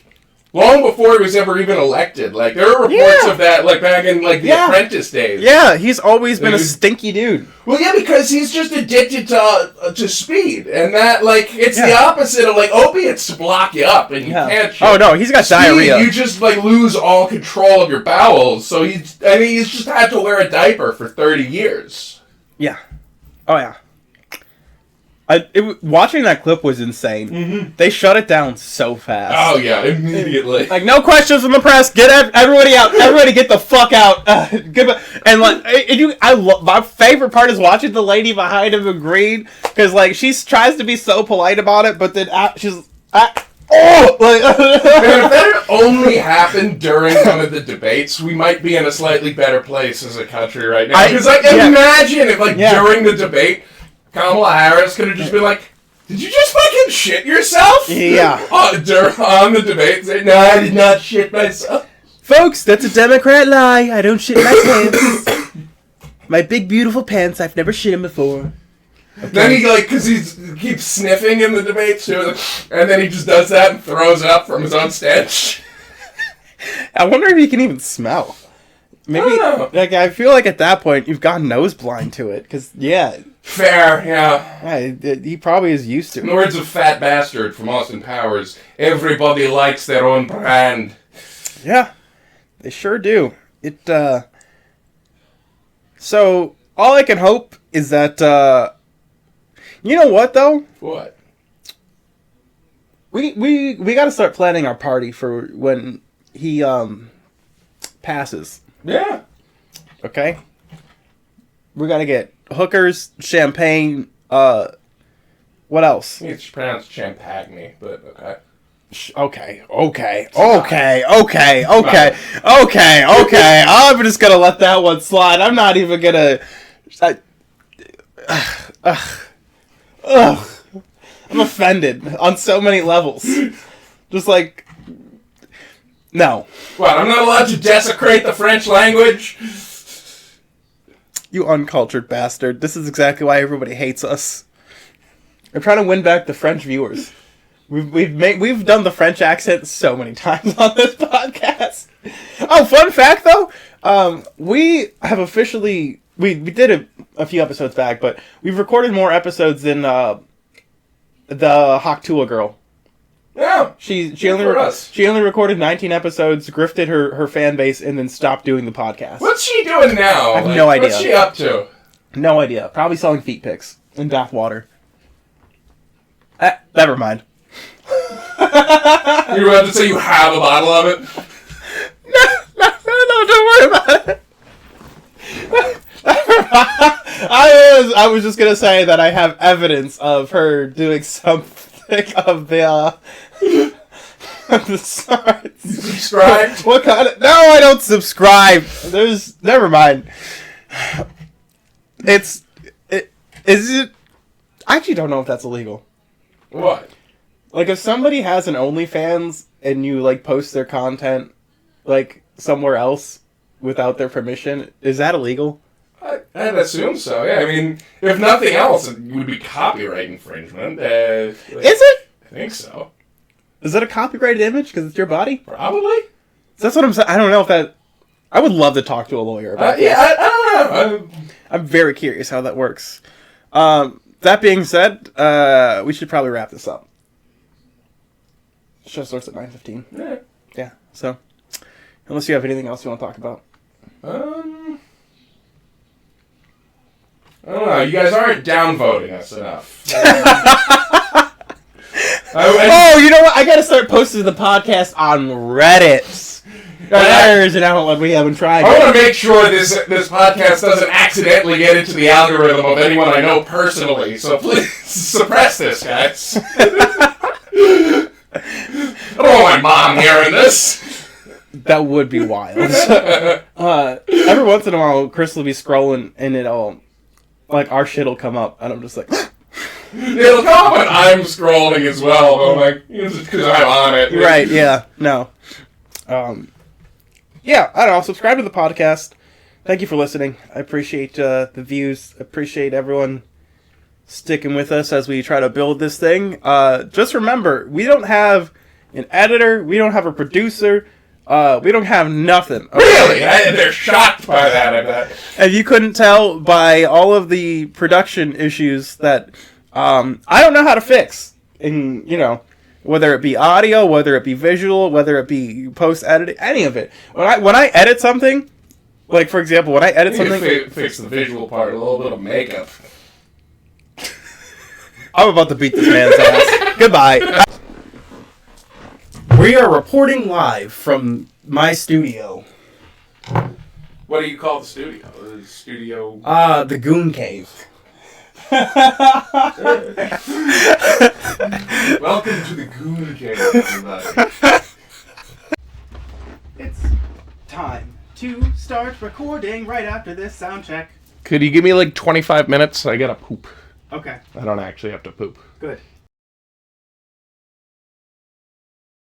long before he was ever even elected. Like, there are reports of that, like, back in, like, the Apprentice days. Yeah, he's always been a stinky dude. Well, yeah, because he's just addicted to speed. And that, like, it's the opposite of, like, opiates to block you up and you can't shit. Oh, no, he's got diarrhea. You just, like, lose all control of your bowels. So he's just had to wear a diaper for 30 years. Yeah. Oh, yeah. Watching that clip was insane. Mm-hmm. They shut it down so fast. Oh yeah, immediately. Like, no questions from the press. Get everybody out. Everybody get the fuck out. Goodbye. And like, my favorite part is watching the lady behind him agreed, because like she tries to be so polite about it, but then she's if that had only happened during one of the debates, we might be in a slightly better place as a country right now. Because imagine if during the debate, Kamala Harris could have just been like, "Did you just fucking shit yourself?" Yeah. On the debate, say, "No, I did not shit myself." Folks, that's a Democrat lie. I don't shit my pants. My big beautiful pants. I've never shit them before. Okay. Then he because he keeps sniffing in the debates too, and then he just does that and throws up from his own stench. I wonder if he can even smell. Maybe. I don't know. Like, I feel like at that point you've gone nose blind to it, because fair, yeah. He probably is used to it. In the words of Fat Bastard from Austin Powers, everybody likes their own brand. Yeah, they sure do. So, all I can hope is that, you know what, though? What? We gotta start planning our party for when he, passes. Yeah. Okay? We gotta get hookers, champagne, what else? It's pronounced champagne, but okay. Okay. I'm just gonna let that one slide. I'm not even gonna... I'm offended on so many levels. Just like... No. What, I'm not allowed to desecrate the French language? You uncultured bastard. This is exactly why everybody hates us. We're trying to win back the French viewers. We've done the French accent so many times on this podcast. Oh, fun fact though, we have officially we did it a few episodes back, but we've recorded more episodes than the Hoktula girl. Yeah. She for us. only recorded 19 episodes, grifted her fan base, and then stopped doing the podcast. What's she doing now? I have no idea. What's she up to? No idea. Probably selling feet pics and bath water. Never mind. You were about to say you have a bottle of it? No, don't worry about it. I was just gonna say that I have evidence of her doing something of the start. Subscribed? What kind of? No, I don't subscribe. Never mind. Is it? I actually don't know if that's illegal. What? Like, if somebody has an OnlyFans and you, like, post their content, like, somewhere else without their permission, is that illegal? I'd assume so, yeah. I mean, if nothing else, it would be copyright infringement. Is it? I think so. Is it a copyrighted image because it's your body? Probably. That's what I'm saying. I don't know if that... I would love to talk to a lawyer about this. Yeah, I don't know. I'm very curious how that works. That being said, we should probably wrap this up. The show starts at 9:15. Yeah. Yeah, so... Unless you have anything else you want to talk about. I don't know. You guys aren't downvoting us enough. Oh, you know what? I gotta start posting the podcast on Reddit. There's an outlet we haven't tried. I want to make sure this podcast doesn't accidentally get into the algorithm of anyone I know personally. So please suppress this, guys. I don't want my mom hearing this. That would be wild. Every once in a while, Chris will be scrolling and it'll, like, our shit'll come up, and I'm just like, it'll come up when I'm scrolling as well. I'm like, because I'm on it. Right? Yeah. No. Yeah. I don't know. Subscribe to the podcast. Thank you for listening. I appreciate the views. Appreciate everyone sticking with us as we try to build this thing. Just remember, we don't have an editor. We don't have a producer. We don't have nothing. Okay? Really? They're shocked by that, I bet. And you couldn't tell by all of the production issues that I don't know how to fix. And, you know, whether it be audio, whether it be visual, whether it be post-editing, any of it. When I edit something, like, for example, when I edit something... Fix the visual part, a little bit of makeup. I'm about to beat this man's ass. Goodbye. We are reporting live from my studio. What do you call the studio? The studio... The Goon Cave. Welcome to the Goon Cave, everybody. It's time to start recording right after this sound check. Could you give me like 25 minutes? I gotta poop. Okay, I don't actually have to poop. good.